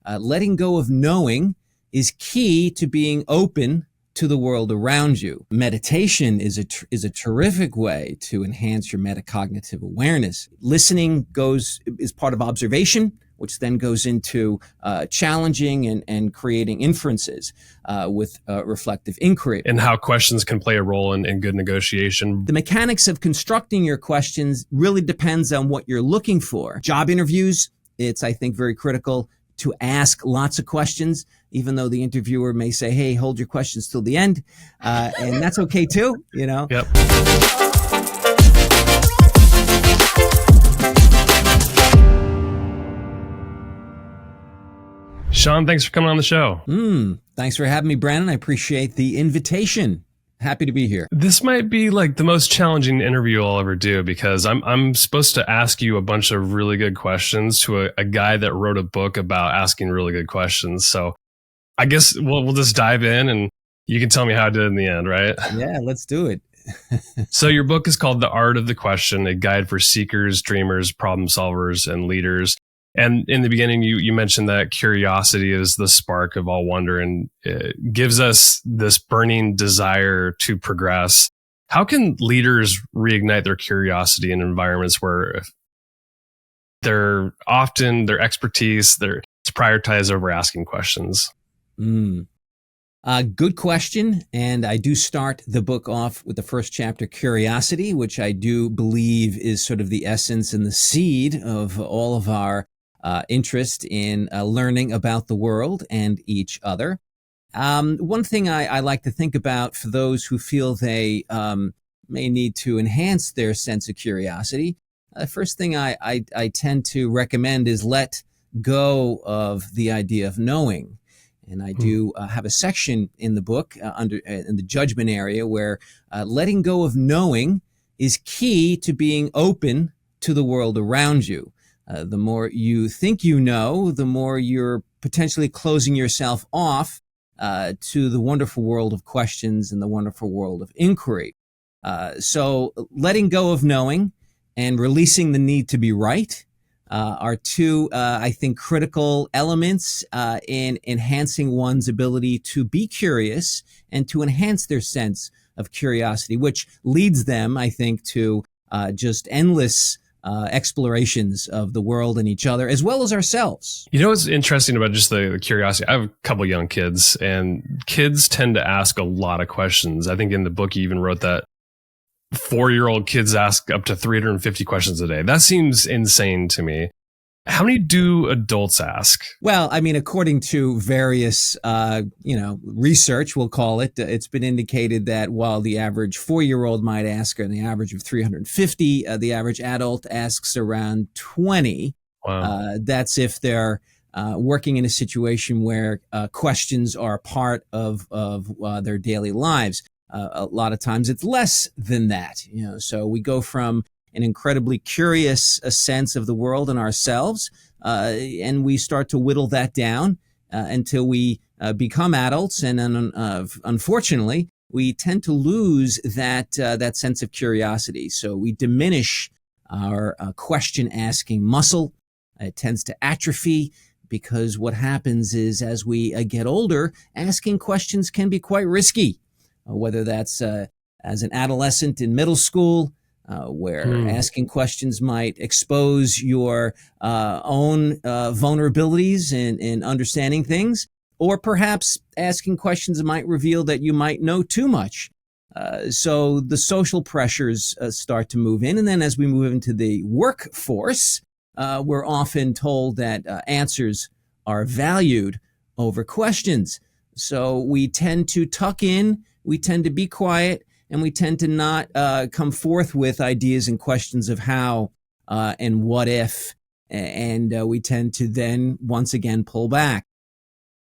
Letting go of knowing is key to being open to the world around you. Meditation is a terrific way to enhance your metacognitive awareness. Listening is part of observation, which then goes into challenging and creating inferences with reflective inquiry. And how questions can play a role in good negotiation. The mechanics of constructing your questions really depends on what you're looking for. Job interviews, it's, I think, very critical to ask lots of questions, even though the interviewer may say, hey, hold your questions till the end. And that's okay too, you know? Yep. Sean, thanks for coming on the show. Thanks for having me, Brandon. I appreciate the invitation. Happy to be here. This might be like the most challenging interview I'll ever do, because I'm supposed to ask you a bunch of really good questions to a guy that wrote a book about asking really good questions. So I guess we'll just dive in and you can tell me how I did in the end, right? Yeah, let's do it. So your book is called The Art of the Question, a guide for seekers, dreamers, problem solvers, and leaders. And in the beginning, you mentioned that curiosity is the spark of all wonder and it gives us this burning desire to progress. How can leaders reignite their curiosity in environments where their expertise, it's prioritized over asking questions? Good question. And I do start the book off with the first chapter, curiosity, which I do believe is sort of the essence and the seed of all of our interest in learning about the world and each other. One thing I like to think about for those who feel they may need to enhance their sense of curiosity, the first thing I tend to recommend is let go of the idea of knowing. And I do have a section in the book in the judgment area where letting go of knowing is key to being open to the world around you. The more you think you know, the more you're potentially closing yourself off to the wonderful world of questions and the wonderful world of inquiry. So letting go of knowing and releasing the need to be right are two, I think, critical elements in enhancing one's ability to be curious and to enhance their sense of curiosity, which leads them, I think, to just endless explorations of the world and each other, as well as ourselves. You know what's interesting about just the curiosity? I have a couple young kids, and kids tend to ask a lot of questions. I think in the book you even wrote that 4-year-old kids ask up to 350 questions a day. That seems insane to me. How many do adults ask? Well, I mean, according to various, research, we'll call it, it's been indicated that while the average 4-year-old might ask an average of 350, the average adult asks around 20. Wow. That's if they're working in a situation where questions are a part of their daily lives. A lot of times it's less than that, so we go from an incredibly curious sense of the world and ourselves, and we start to whittle that down until we become adults. And unfortunately, we tend to lose that sense of curiosity. So we diminish our question-asking muscle. It tends to atrophy because what happens is as we get older, asking questions can be quite risky, whether that's as an adolescent in middle school, where asking questions might expose your own vulnerabilities in understanding things, or perhaps asking questions might reveal that you might know too much. So the social pressures start to move in. And then as we move into the workforce, we're often told that answers are valued over questions. So we tend to tuck in, we tend to be quiet, and we tend to not come forth with ideas and questions of how and what if, and we tend to then once again pull back.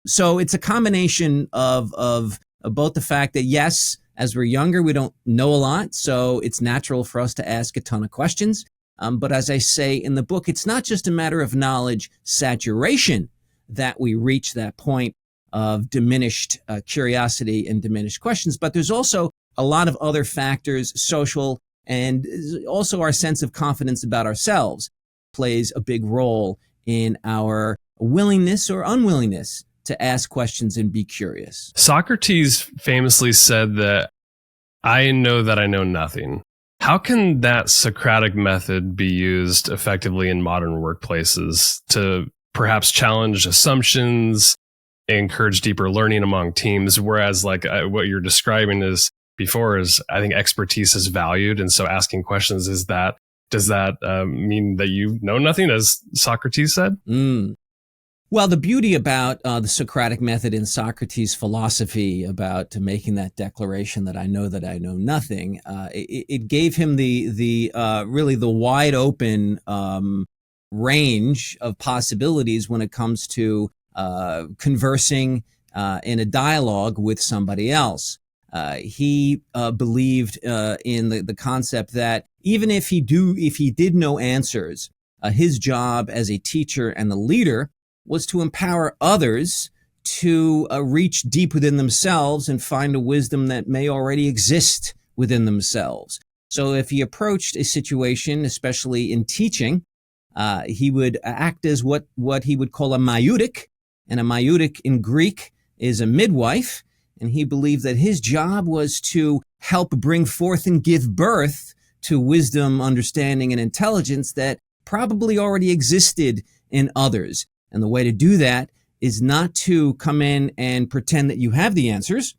So it's a combination of both the fact that, yes, as we're younger, we don't know a lot, so it's natural for us to ask a ton of questions. But as I say in the book, it's not just a matter of knowledge saturation that we reach that point of diminished curiosity and diminished questions, but there's also a lot of other factors, social, and also our sense of confidence about ourselves plays a big role in our willingness or unwillingness to ask questions and be curious. Socrates famously said that I know nothing. How can that Socratic method be used effectively in modern workplaces to perhaps challenge assumptions, encourage deeper learning among teams? Whereas what you're describing is I think expertise is valued. And so asking questions does that mean that you know nothing, as Socrates said? Well, the beauty about the Socratic method in Socrates' philosophy about making that declaration that I know nothing, it gave him the really the wide open range of possibilities when it comes to conversing in a dialogue with somebody else. He believed in the concept that even if he did know answers, his job as a teacher and the leader was to empower others to reach deep within themselves and find a wisdom that may already exist within themselves. So if he approached a situation, especially in teaching, he would act as what he would call a maieutic, and a maieutic in Greek is a midwife, and he believed that his job was to help bring forth and give birth to wisdom, understanding, and intelligence that probably already existed in others. And the way to do that is not to come in and pretend that you have the answers,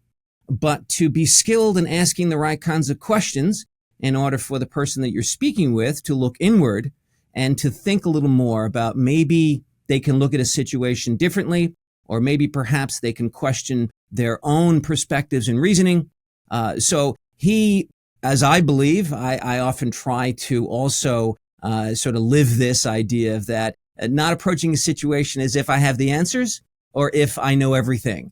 but to be skilled in asking the right kinds of questions in order for the person that you're speaking with to look inward and to think a little more about maybe they can look at a situation differently, or maybe perhaps they can question their own perspectives and reasoning. So he, as I believe, I often try to also sort of live this idea of that, not approaching a situation as if I have the answers or if I know everything,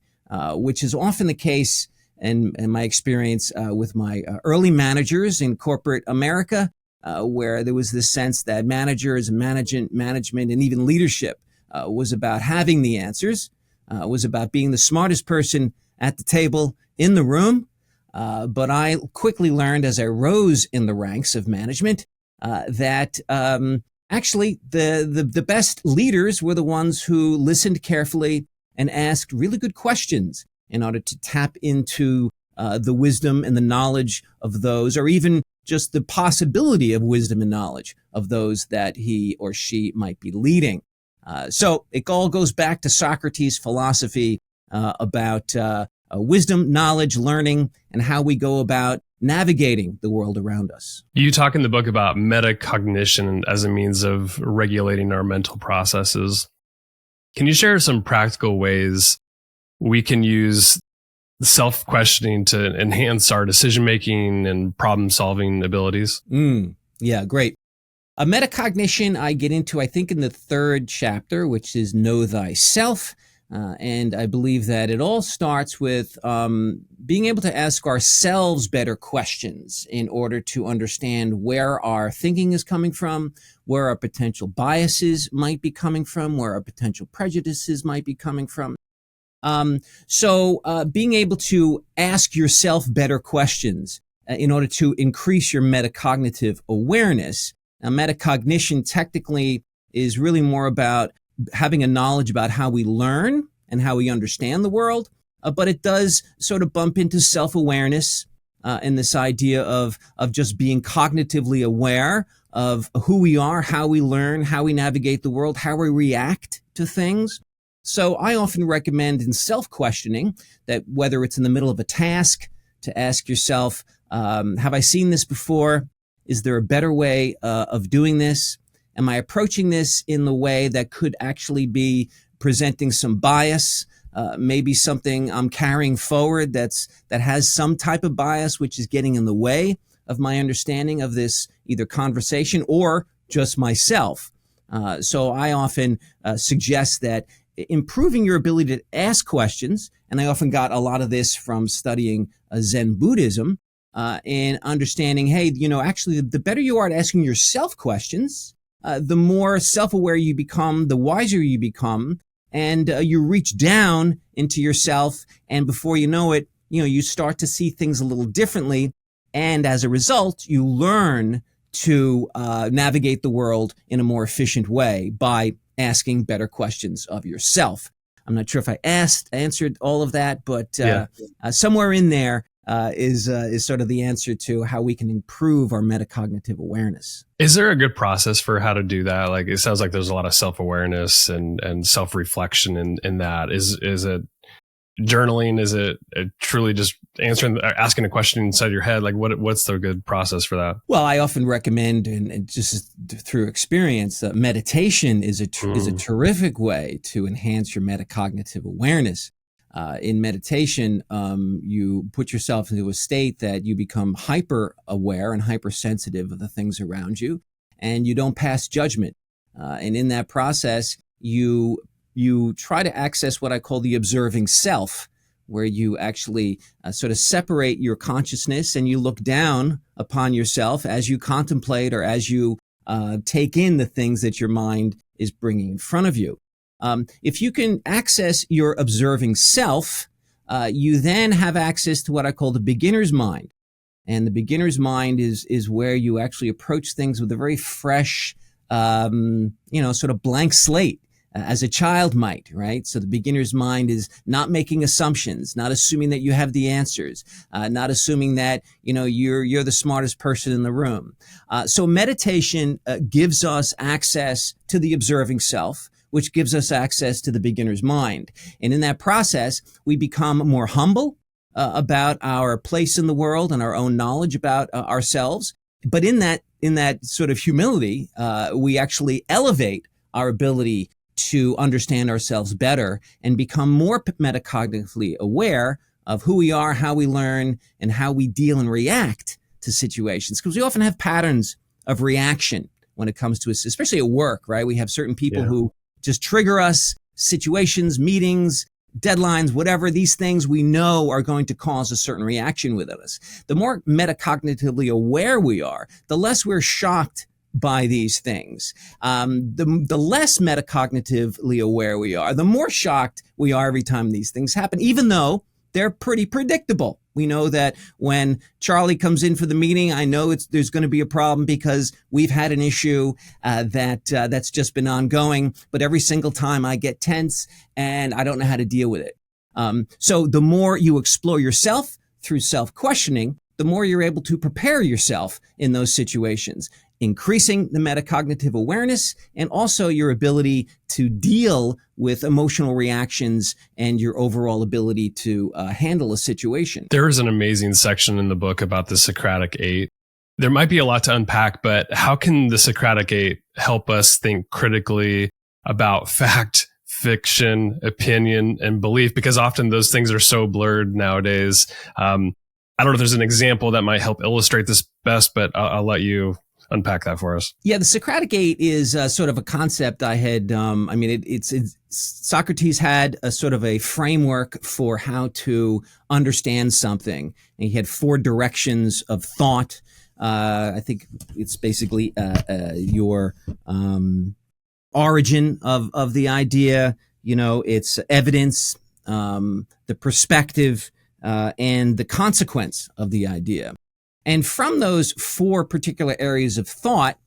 which is often the case in my experience with my early managers in corporate America, where there was this sense that managers, management, and even leadership was about having the answers, was about being the smartest person at the table in the room. But I quickly learned as I rose in the ranks of management that actually the best leaders were the ones who listened carefully and asked really good questions in order to tap into the wisdom and the knowledge of those, or even just the possibility of wisdom and knowledge of those that he or she might be leading. So it all goes back to Socrates' philosophy about wisdom, knowledge, learning, and how we go about navigating the world around us. You talk in the book about metacognition as a means of regulating our mental processes. Can you share some practical ways we can use self-questioning to enhance our decision-making and problem-solving abilities? Yeah, great. A metacognition I get into, I think, in the 3rd chapter, which is Know Thyself. And I believe that it all starts with being able to ask ourselves better questions in order to understand where our thinking is coming from, where our potential biases might be coming from, where our potential prejudices might be coming from. So being able to ask yourself better questions in order to increase your metacognitive awareness. Now, metacognition technically is really more about having a knowledge about how we learn and how we understand the world, but it does sort of bump into self-awareness and this idea of just being cognitively aware of who we are, how we learn, how we navigate the world, how we react to things. So I often recommend in self-questioning that whether it's in the middle of a task, to ask yourself, have I seen this before? Is there a better way of doing this? Am I approaching this in the way that could actually be presenting some bias, maybe something I'm carrying forward that has some type of bias, which is getting in the way of my understanding of this either conversation or just myself? So I often suggest that improving your ability to ask questions, and I often got a lot of this from studying Zen Buddhism, and understanding, hey, actually the better you are at asking yourself questions, the more self-aware you become, the wiser you become, and you reach down into yourself, and before you know it, you start to see things a little differently, and as a result, you learn to navigate the world in a more efficient way by asking better questions of yourself. I'm not sure if I answered all of that, but somewhere in there is sort of the answer to how we can improve our metacognitive awareness. Is there a good process for how to do that? Like, it sounds like there's a lot of self-awareness and self-reflection in that. Is it journaling? Is it truly just asking a question inside your head? Like, what's the good process for that? Well, I often recommend, and just through experience, meditation is a terrific way to enhance your metacognitive awareness. In meditation, you put yourself into a state that you become hyper aware and hypersensitive of the things around you, and you don't pass judgment. And in that process, you try to access what I call the observing self, where you actually sort of separate your consciousness and you look down upon yourself as you contemplate or as you take in the things that your mind is bringing in front of you. If you can access your observing self, you then have access to what I call the beginner's mind. And the beginner's mind is where you actually approach things with a very fresh, sort of blank slate. As a child might, right? So the beginner's mind is not making assumptions, not assuming that you have the answers, not assuming that, you're the smartest person in the room. So meditation gives us access to the observing self, which gives us access to the beginner's mind. And in that process, we become more humble about our place in the world and our own knowledge about ourselves. But in that sort of humility, we actually elevate our ability to understand ourselves better and become more metacognitively aware of who we are, how we learn, and how we deal and react to situations. Because we often have patterns of reaction when it comes to us, especially at work, right? We have certain people who just trigger us, situations, meetings, deadlines, whatever, these things we know are going to cause a certain reaction within us. The more metacognitively aware we are, the less we're shocked by these things. The less metacognitively aware we are, the more shocked we are every time these things happen, even though they're pretty predictable. We know that when Charlie comes in for the meeting, I know there's going to be a problem because we've had an issue that's just been ongoing. But every single time I get tense and I don't know how to deal with it. So the more you explore yourself through self-questioning, the more you're able to prepare yourself in those situations, increasing the metacognitive awareness and also your ability to deal with emotional reactions and your overall ability to handle a situation. There is an amazing section in the book about the Socratic 8. There might be a lot to unpack, but how can the Socratic 8 help us think critically about fact, fiction, opinion, and belief? Because often those things are so blurred nowadays. I don't know if there's an example that might help illustrate this best, but I'll let you unpack that for us. Yeah, the Socratic 8 is sort of a concept I had. Socrates had a sort of a framework for how to understand something. And he had 4 directions of thought. I think it's basically your origin of the idea. It's evidence, the perspective, and the consequence of the idea. And from those 4 particular areas of thought,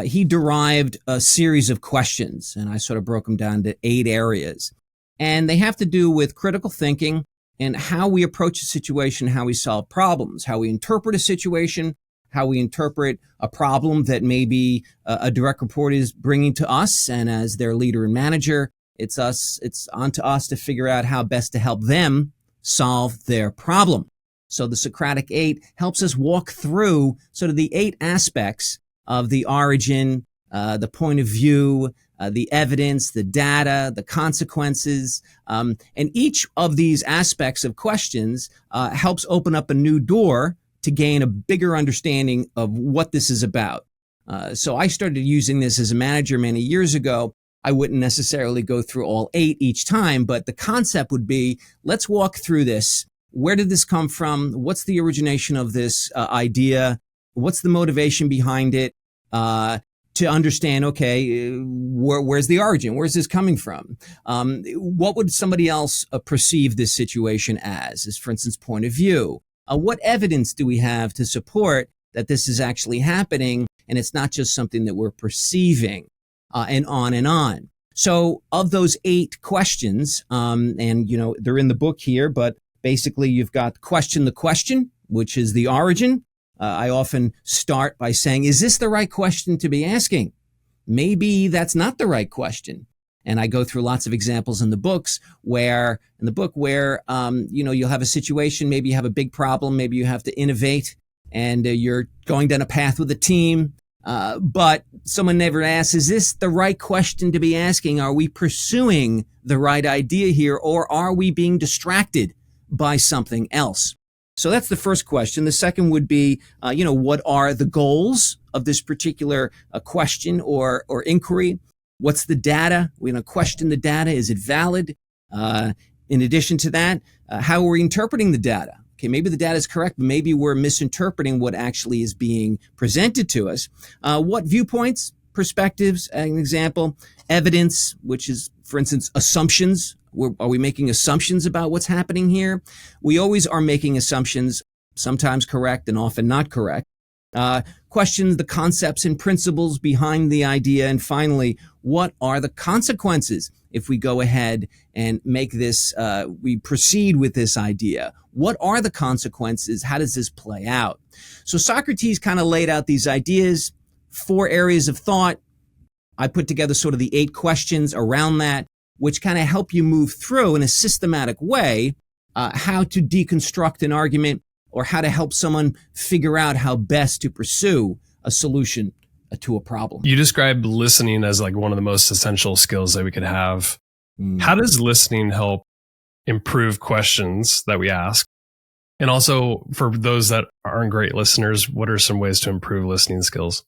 he derived a series of questions, and I sort of broke them down to 8 areas. And they have to do with critical thinking and how we approach a situation, how we solve problems, how we interpret a situation, how we interpret a problem that maybe a direct report is bringing to us. And as their leader and manager, it's on to us to figure out how best to help them solve their problem. So the Socratic 8 helps us walk through sort of the 8 aspects of the origin, the point of view, the evidence, the data, the consequences. And each of these aspects of questions helps open up a new door to gain a bigger understanding of what this is about. So I started using this as a manager many years ago. I wouldn't necessarily go through all 8 each time, but the concept would be, let's walk through this. Where did this come from? What's the origination of this idea? What's the motivation behind it? To understand, okay, where's the origin? Where's this coming from? What would somebody else perceive this situation as for instance, point of view? What evidence do we have to support that this is actually happening and it's not just something that we're perceiving? And on and on. So of those 8 questions, and they're in the book here, but basically you've got question the question, which is the origin. I often start by saying, is this the right question to be asking? Maybe that's not the right question. And I go through lots of examples in the book where you'll have a situation, maybe you have a big problem, maybe you have to innovate, and you're going down a path with a team. But someone never asks, is this the right question to be asking? Are we pursuing the right idea here, or are we being distracted by something else? So that's the first question. The second would be, what are the goals of this particular question or inquiry? What's the data? We're going to question the data. Is it valid? In addition to that, how are we interpreting the data? Okay, maybe the data is correct, but maybe we're misinterpreting what actually is being presented to us. What viewpoints, perspectives, an example, evidence, which is, for instance, assumptions. Are we making assumptions about what's happening here? We always are making assumptions, sometimes correct and often not correct. Questions the concepts and principles behind the idea. And finally, what are the consequences if we go ahead and make this, we proceed with this idea? What are the consequences? How does this play out? So Socrates kind of laid out these ideas, 4 areas of thought. I put together sort of the 8 questions around that, which kind of help you move through in a systematic way how to deconstruct an argument, or how to help someone figure out how best to pursue a solution to a problem. You described listening as like one of the most essential skills that we could have. How does listening help improve questions that we ask? And also, for those that aren't great listeners, what are some ways to improve listening skills?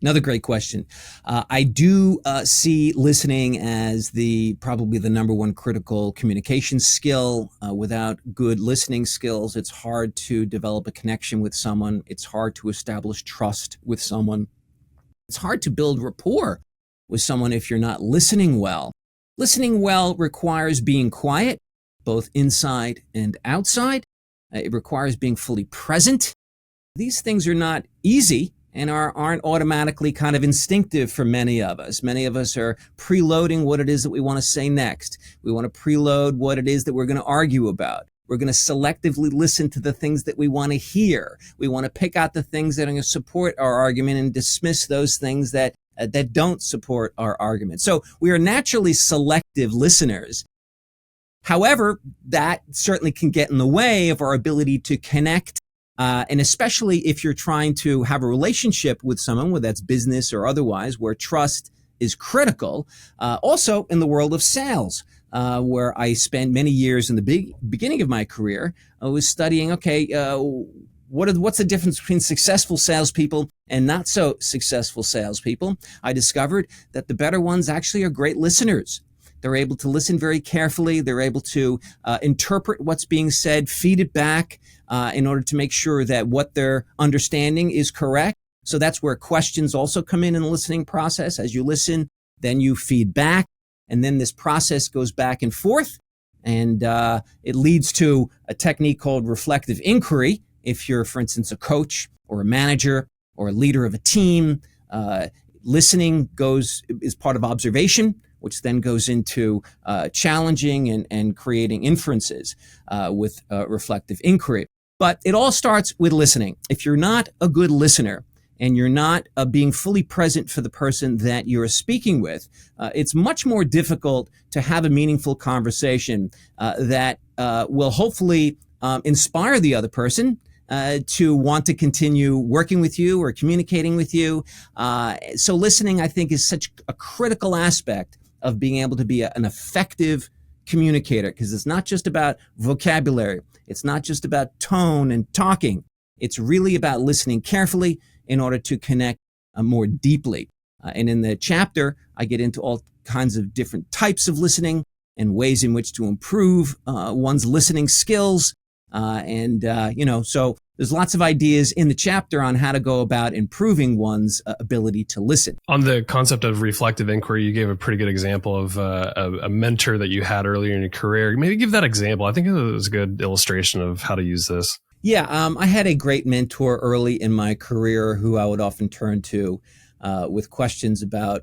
Another great question. I do see listening as probably the number one critical communication skill. Without good listening skills, it's hard to develop a connection with someone. It's hard to establish trust with someone. It's hard to build rapport with someone if you're not listening well. Listening well requires being quiet, both inside and outside. It requires being fully present. These things are not easy and aren't automatically kind of instinctive for many of us. Many of us are preloading what it is that we want to say next. We want to preload what it is that we're going to argue about. We're going to selectively listen to the things that we want to hear. We want to pick out the things that are going to support our argument and dismiss those things that don't support our argument. So we are naturally selective listeners. However, that certainly can get in the way of our ability to connect. And especially if you're trying to have a relationship with someone, whether that's business or otherwise, where trust is critical. Also in the world of sales, where I spent many years in the beginning of my career, I was studying, what's the difference between successful salespeople and not so successful salespeople? I discovered that the better ones actually are great listeners. They're able to listen very carefully. They're able to interpret what's being said, feed it back in order to make sure that what they're understanding is correct. So that's where questions also come in the listening process. As you listen, then you feed back, and then this process goes back and forth, and it leads to a technique called reflective inquiry. If you're, for instance, a coach or a manager or a leader of a team, listening is part of observation, which then goes into challenging and creating inferences with reflective inquiry. But it all starts with listening. If you're not a good listener and you're not being fully present for the person that you're speaking with, it's much more difficult to have a meaningful conversation that will hopefully inspire the other person to want to continue working with you or communicating with you. So listening, I think, is such a critical aspect of being able to be an effective communicator, because it's not just about vocabulary. It's not just about tone and talking. It's really about listening carefully in order to connect more deeply. And in the chapter, I get into all kinds of different types of listening and ways in which to improve one's listening skills. So there's lots of ideas in the chapter on how to go about improving one's ability to listen. On the concept of reflective inquiry, you gave a pretty good example of a mentor that you had earlier in your career. Maybe give that example. I think it was a good illustration of how to use this. Yeah, I had a great mentor early in my career who I would often turn to with questions about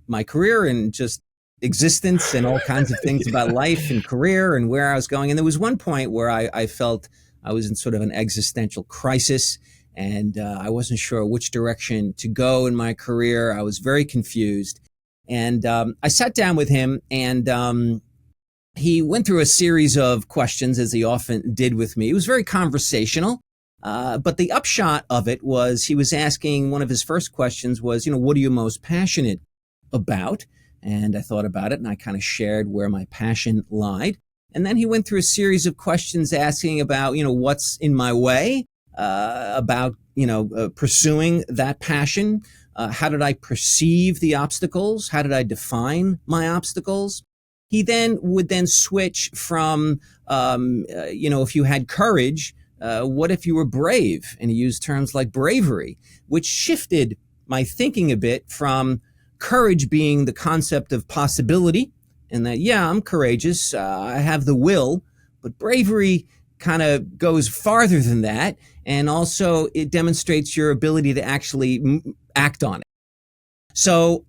my career and just existence and all kinds of things about life and career and where I was going. And there was one point where I felt I was in sort of an existential crisis, and I wasn't sure which direction to go in my career. I was very confused. And I sat down with him, and he went through a series of questions, as he often did with me. It was very conversational. But the upshot of it was he was asking, one of his first questions was, what are you most passionate about? And I thought about it, and I kind of shared where my passion lied. And then he went through a series of questions asking about, what's in my way, about, pursuing that passion. How did I perceive the obstacles? How did I define my obstacles? He then would switch from, if you had courage, what if you were brave? And he used terms like bravery, which shifted my thinking a bit from courage being the concept of possibility, and that, yeah, I'm courageous, I have the will, but bravery kind of goes farther than that, and also it demonstrates your ability to actually act on it. So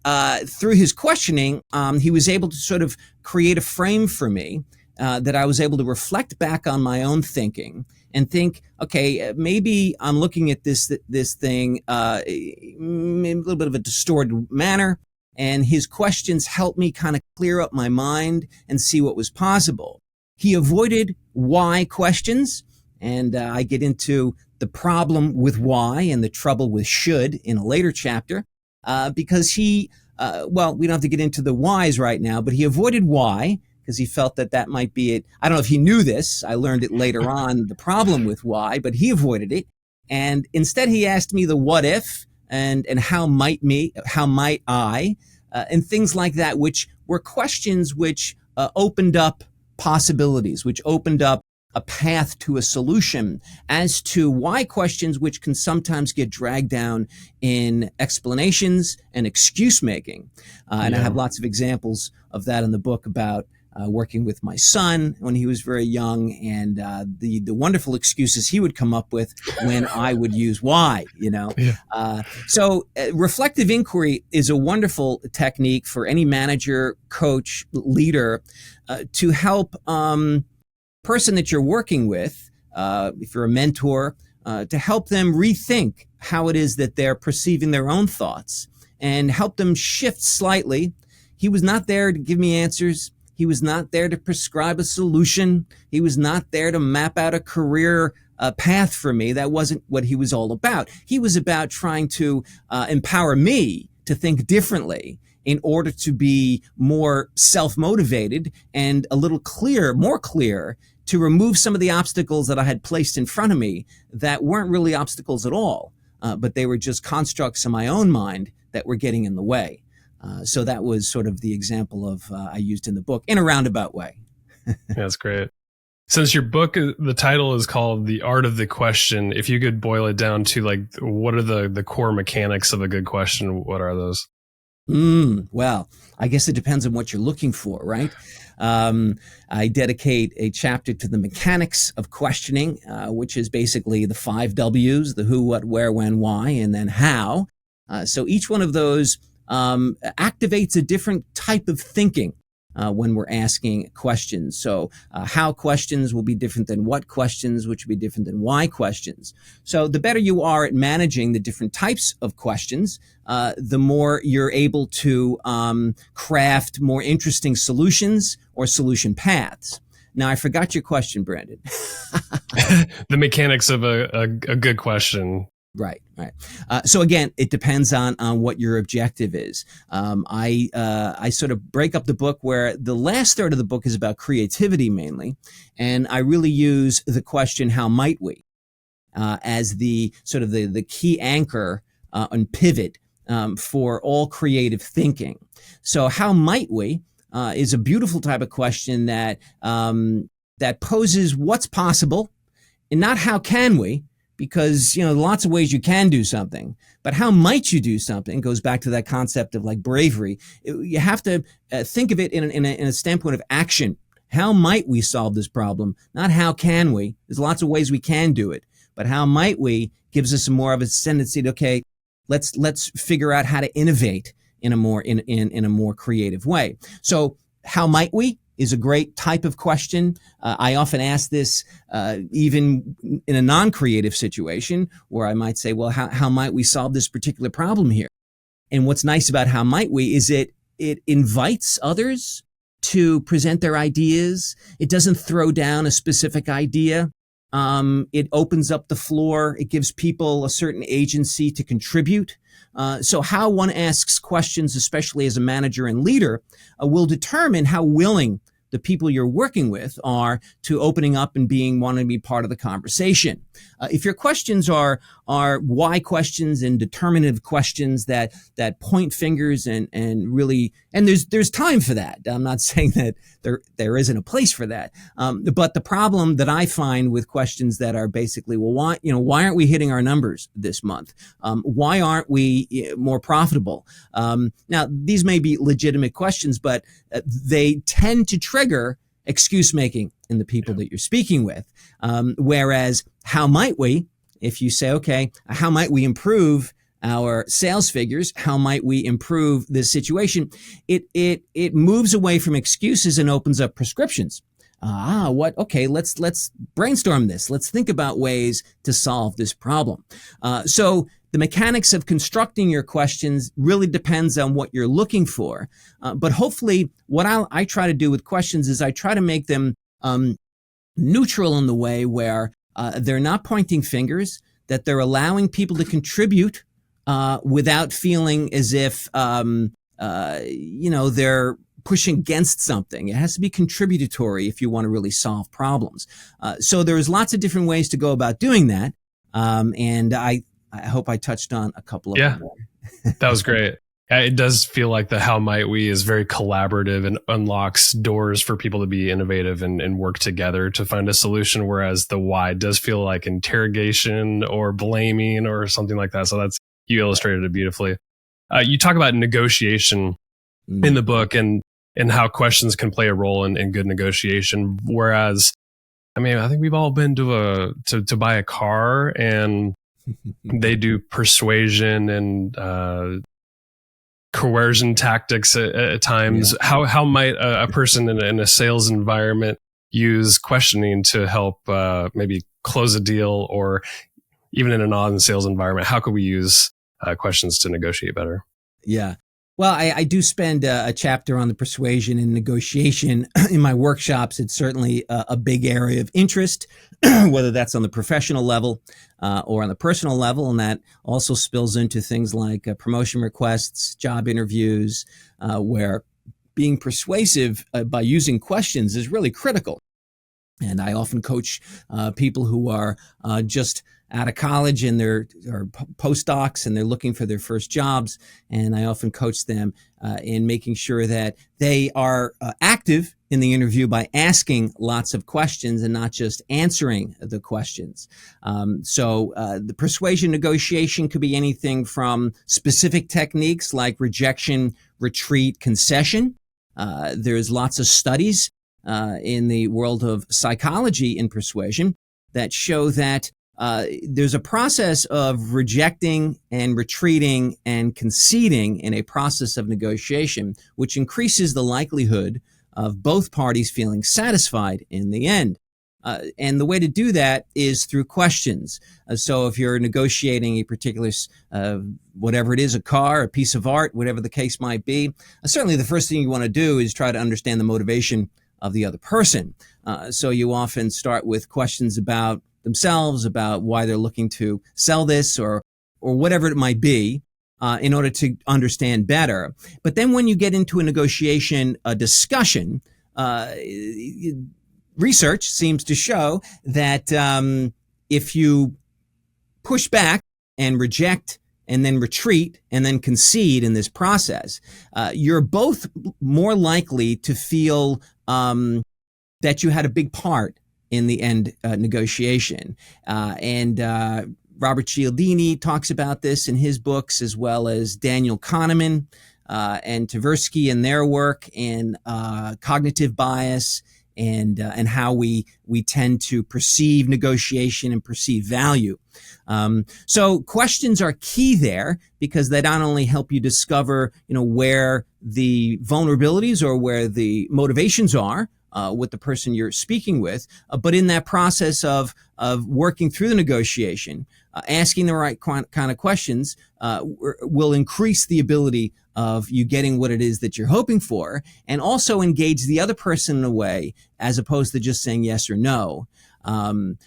through his questioning, he was able to sort of create a frame for me that I was able to reflect back on my own thinking and think, okay, maybe I'm looking at this thing maybe a little bit of a distorted manner. And his questions helped me kind of clear up my mind and see what was possible. He avoided why questions, and I get into the problem with why and the trouble with should in a later chapter, because we don't have to get into the whys right now, but he avoided why because he felt that might be it. I don't know if he knew this. I learned it later on, the problem with why, but he avoided it. And instead he asked me the what if and how might I, and things like that, which were questions which opened up possibilities, which opened up a path to a solution, as to why questions which can sometimes get dragged down in explanations and excuse making. And I have lots of examples of that in the book about working with my son when he was very young, and the wonderful excuses he would come up with when I would use why, Yeah. So reflective inquiry is a wonderful technique for any manager, coach, leader to help person that you're working with, if you're a mentor, to help them rethink how it is that they're perceiving their own thoughts and help them shift slightly. He was not there to give me answers. He was not there to prescribe a solution. He was not there to map out a career path for me. That wasn't what he was all about. He was about trying to empower me to think differently in order to be more self-motivated and a little more clear, to remove some of the obstacles that I had placed in front of me that weren't really obstacles at all, but they were just constructs in my own mind that were getting in the way. So that was sort of the example of I used in the book in a roundabout way. That's great. Since your book, the title is called The Art of the Question, if you could boil it down to what are the core mechanics of a good question, what are those? Well, I guess it depends on what you're looking for, right? I dedicate a chapter to the mechanics of questioning, which is basically the 5 W's, the who, what, where, when, why, and then how. So each one of those activates a different type of thinking when we're asking questions. So how questions will be different than what questions, which will be different than why questions. So the better you are at managing the different types of questions, the more you're able to craft more interesting solutions or solution paths. Now, I forgot your question, Brandon. The mechanics of a good question. Right. So again, it depends on what your objective is. I sort of break up the book where the last third of the book is about creativity mainly, and I really use the question, how might we, as the sort of the key anchor and pivot for all creative thinking. So how might we is a beautiful type of question that poses what's possible and not how can we. Because, lots of ways you can do something, but how might you do something goes back to that concept of bravery. You have to think of it in a standpoint of action. How might we solve this problem? Not how can we? There's lots of ways we can do it, but how might we gives us more of a tendency to, okay, let's figure out how to innovate in a more creative way. So how might we is a great type of question. I often ask this even in a non-creative situation where I might say, well, how might we solve this particular problem here? And what's nice about how might we is it invites others to present their ideas. It doesn't throw down a specific idea. It opens up the floor. It gives people a certain agency to contribute. So how one asks questions, especially as a manager and leader, will determine how willing the people you're working with are to opening up and wanting to be part of the conversation. If your questions are why questions and determinative questions that point fingers and really, and there's time for that. I'm not saying that there isn't a place for that. But the problem that I find with questions that are basically, well, why aren't we hitting our numbers this month? Why aren't we more profitable? Now, these may be legitimate questions, but they tend to trigger excuse making in the people that you're speaking with. Whereas how might we, if you say, okay, how might we improve our sales figures? How might we improve this situation? It moves away from excuses and opens up prescriptions. Okay, let's brainstorm this. Let's think about ways to solve this problem. So the mechanics of constructing your questions really depends on what you're looking for. But hopefully what I try to do with questions is I try to make them neutral in the way where they're not pointing fingers, that they're allowing people to contribute without feeling as if they're pushing against something. It has to be contributory if you want to really solve problems. So there's lots of different ways to go about doing that. And I hope I touched on a couple of them. That was great. It does feel like the how might we is very collaborative and unlocks doors for people to be innovative and work together to find a solution. Whereas the why does feel like interrogation or blaming or something like that. So you illustrated it beautifully. You talk about negotiation in the book and how questions can play a role in good negotiation. Whereas, I think we've all been to buy a car and they do persuasion and coercion tactics at times. Yeah. How might a person in a sales environment use questioning to help maybe close a deal, or even in a non-sales environment? How could we use questions to negotiate better? Yeah. Well, I do spend a chapter on the persuasion and negotiation in my workshops. It's certainly a big area of interest, whether that's on the professional level or on the personal level. And that also spills into things like promotion requests, job interviews, where being persuasive by using questions is really critical. And I often coach people who are just out of college and they're postdocs and they're looking for their first jobs. And I often coach them in making sure that they are active in the interview by asking lots of questions and not just answering the questions. So the persuasion negotiation could be anything from specific techniques like rejection, retreat, concession. There's lots of studies in the world of psychology in persuasion that show that there's a process of rejecting and retreating and conceding in a process of negotiation, which increases the likelihood of both parties feeling satisfied in the end. And the way to do that is through questions. So if you're negotiating a particular, whatever it is, a car, a piece of art, whatever the case might be, certainly the first thing you want to do is try to understand the motivation of the other person. So you often start with questions about themselves, about why they're looking to sell this or whatever it might be, in order to understand better. But then when you get into a negotiation, a discussion, research seems to show that if you push back and reject and then retreat and then concede in this process, you're both more likely to feel that you had a big part in the end negotiation. And Robert Cialdini talks about this in his books, as well as Daniel Kahneman and Tversky in their work in cognitive bias and how we tend to perceive negotiation and perceive value. So questions are key there because they not only help you discover, where the vulnerabilities or where the motivations are with the person you're speaking with, but in that process of working through the negotiation, asking the right kind of questions will increase the ability of you getting what it is that you're hoping for, and also engage the other person in a way as opposed to just saying yes or no.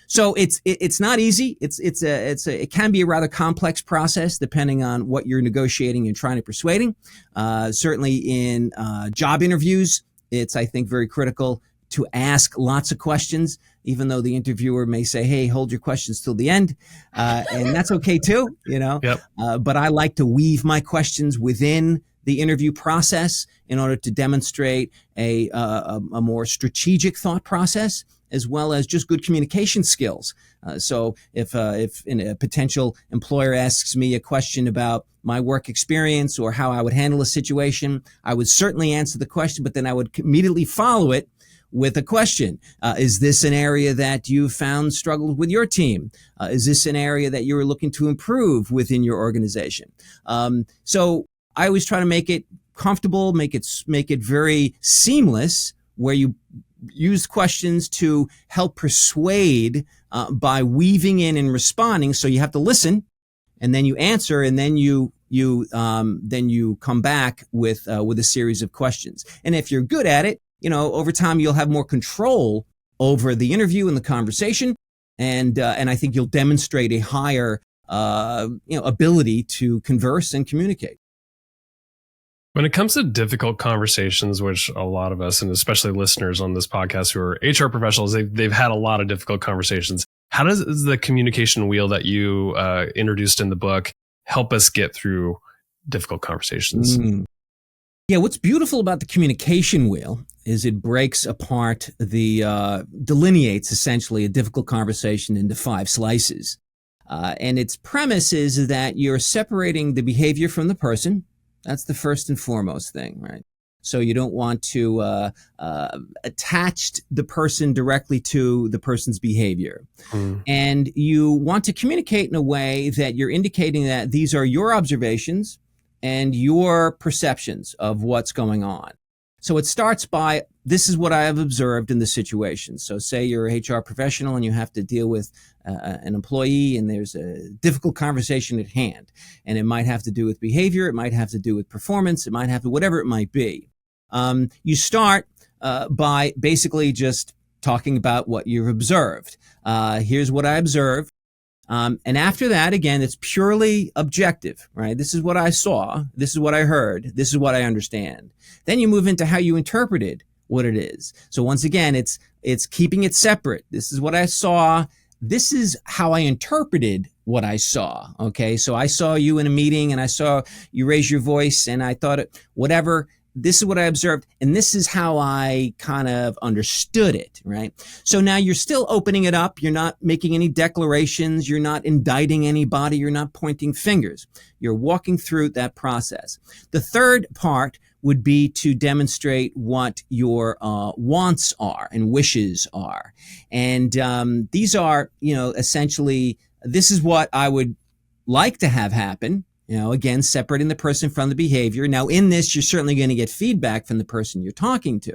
So it's not easy. It can be a rather complex process depending on what you're negotiating and trying to persuading. Certainly in job interviews, it's, I think, very critical to ask lots of questions, even though the interviewer may say, hey, hold your questions till the end. And that's okay too, Yep. But I like to weave my questions within the interview process in order to demonstrate a more strategic thought process, as well as just good communication skills. So if a potential employer asks me a question about my work experience or how I would handle a situation, I would certainly answer the question, but then I would immediately follow it with a question. Is this an area that you found struggled with your team? Is this an area that you're looking to improve within your organization? So I always try to make it comfortable, make it very seamless, where you use questions to help persuade by weaving in and responding. So you have to listen, and then you answer, and then you come back with a series of questions. And if you're good at it, over time you'll have more control over the interview and the conversation, and I think you'll demonstrate a higher ability to converse and communicate. When it comes to difficult conversations, which a lot of us, and especially listeners on this podcast who are HR professionals, they've had a lot of difficult conversations. How does the communication wheel that you introduced in the book help us get through difficult conversations? Yeah, what's beautiful about the communication wheel is it breaks apart delineates essentially a difficult conversation into 5 slices. And its premise is that you're separating the behavior from the person. That's the first and foremost thing, right? So you don't want to attach the person directly to the person's behavior. And you want to communicate in a way that you're indicating that these are your observations and your perceptions of what's going on. So it starts by, this is what I have observed in the situation. So say you're a HR professional and you have to deal with an employee, and there's a difficult conversation at hand. And it might have to do with behavior. It might have to do with performance. It might have to, whatever it might be. You start by basically just talking about what you've observed. Here's what I observed. And after that, again, it's purely objective, right? This is what I saw. This is what I heard. This is what I understand. Then you move into how you interpreted what it is. So once again, it's keeping it separate. This is what I saw. This is how I interpreted what I saw. Okay. So I saw you in a meeting and I saw you raise your voice and I thought whatever. This is what I observed, and this is how I kind of understood it, right? So now you're still opening it up. You're not making any declarations. You're not indicting anybody. You're not pointing fingers. You're walking through that process. The third part would be to demonstrate what your wants are and wishes are. And these are, essentially, this is what I would like to have happen. Again, separating the person from the behavior. Now, in this, you're certainly going to get feedback from the person you're talking to.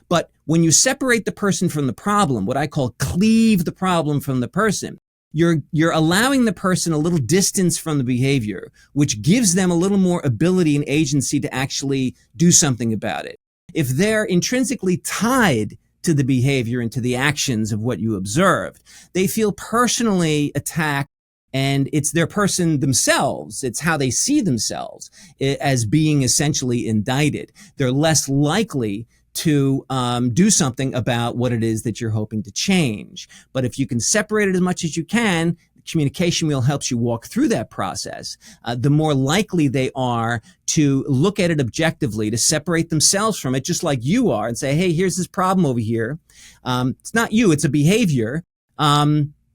But when you separate the person from the problem, what I call cleave the problem from the person, you're allowing the person a little distance from the behavior, which gives them a little more ability and agency to actually do something about it. If they're intrinsically tied to the behavior and to the actions of what you observed, they feel personally attacked. And it's their person themselves. It's how they see themselves as being essentially indicted. They're less likely to do something about what it is that you're hoping to change. But if you can separate it as much as you can, the communication wheel helps you walk through that process. The more likely they are to look at it objectively, to separate themselves from it, just like you are, and say, hey, here's this problem over here. It's not you, it's a behavior.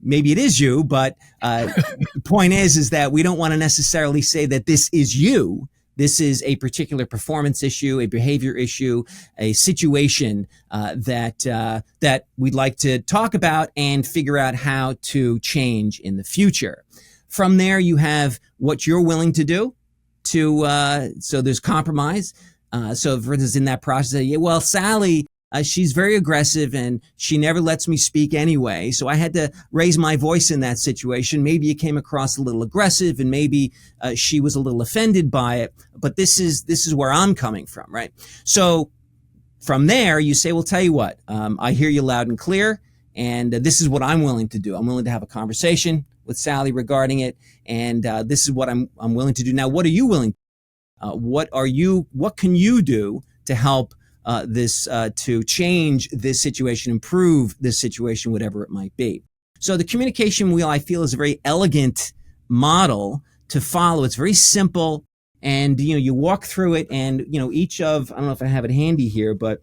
Maybe it is you, but the point is that we don't want to necessarily say that this is you. This is a particular performance issue, a behavior issue, a situation that we'd like to talk about and figure out how to change in the future. From there, you have what you're willing to do. So there's compromise. So for instance, in that process, well, Sally, she's very aggressive and she never lets me speak anyway. So I had to raise my voice in that situation. Maybe it came across a little aggressive and maybe she was a little offended by it. But this is where I'm coming from, right? So from there, you say, well, tell you what, I hear you loud and clear. And this is what I'm willing to do. I'm willing to have a conversation with Sally regarding it. And this is what I'm willing to do. Now, what are you willing to do? What can you do to help to change this situation, improve this situation, whatever it might be? So the communication wheel, I feel, is a very elegant model to follow. It's very simple. And, you walk through it and, I don't know if I have it handy here, but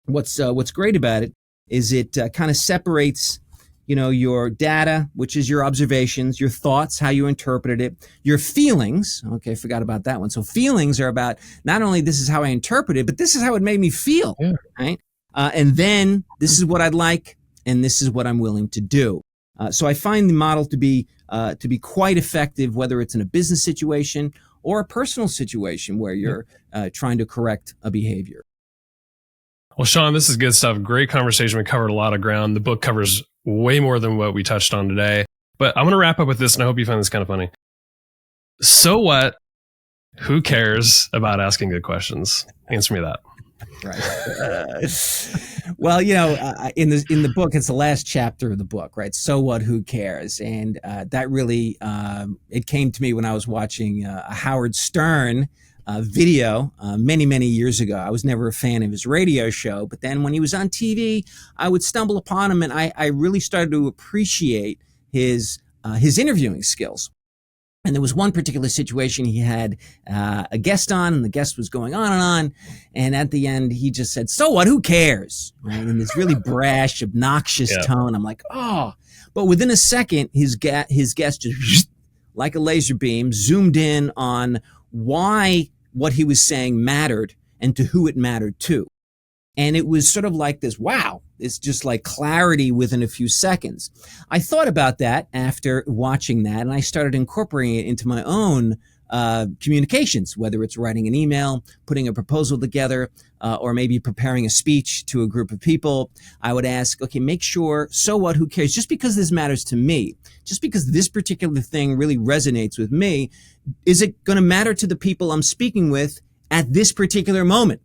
what's great about it is it kind of separates, your data, which is your observations, your thoughts, how you interpreted it, your feelings. Okay, I forgot about that one. So feelings are about not only this is how I interpret it, but this is how it made me feel, right? And then this is what I'd like, and this is what I'm willing to do. So I find the model to be quite effective, whether it's in a business situation or a personal situation where you're trying to correct a behavior. Well, Sean, this is good stuff. Great conversation. We covered a lot of ground. The book covers way more than what we touched on today. But I'm going to wrap up with this, and I hope you find this kind of funny. So what? Who cares about asking good questions? Answer me that. Right. Well, in the book, it's the last chapter of the book, right? So what? Who cares? And that really it came to me when I was watching a Howard Stern video many years ago. I was never a fan of his radio show, but then when he was on TV, I would stumble upon him, and I really started to appreciate his interviewing skills. And there was one particular situation he had a guest on, and the guest was going on, and at the end he just said, "So what? Who cares?" Right? In this really brash, obnoxious tone. I'm like, oh! But within a second, his guest just like a laser beam zoomed in on why what he was saying mattered and to who it mattered to. And it was sort of like this, wow, it's just like clarity within a few seconds. I thought about that after watching that, and I started incorporating it into my own communications, whether it's writing an email, putting a proposal together, or maybe preparing a speech to a group of people. I would ask, okay, make sure, so what, who cares? Just because this matters to me, just because this particular thing really resonates with me, is it going to matter to the people I'm speaking with at this particular moment?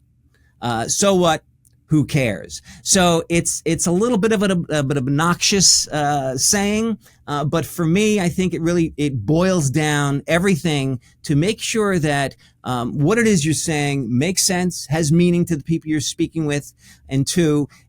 So what? Who cares? So it's a little bit of an obnoxious saying, but for me, I think it boils down everything to make sure that what it is you're saying makes sense, has meaning to the people you're speaking with, and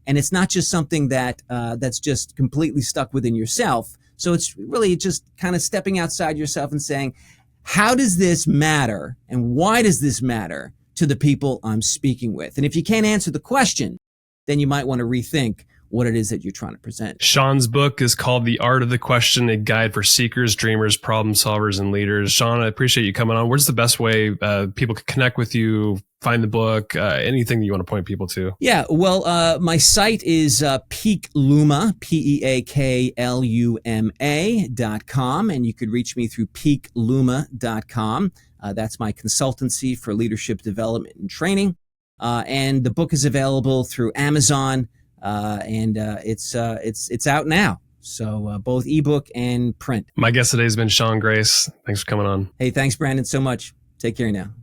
it's not just something that's just completely stuck within yourself. So it's really just kind of stepping outside yourself and saying, how does this matter, and why does this matter to the people I'm speaking with? And if you can't answer the question, then you might want to rethink what it is that you're trying to present. Sean's book is called The Art of the Question, a guide for seekers, dreamers, problem solvers, and leaders. Sean, I appreciate you coming on. Where's the best way people can connect with you, find the book, anything that you want to point people to? Yeah, well, my site is peakluma, peakluma.com, and you could reach me through peakluma.com. That's my consultancy for leadership development and training. And the book is available through Amazon, and it's out now. So both ebook and print. My guest today has been Sean Grace. Thanks for coming on. Hey, thanks, Brandon, so much. Take care now.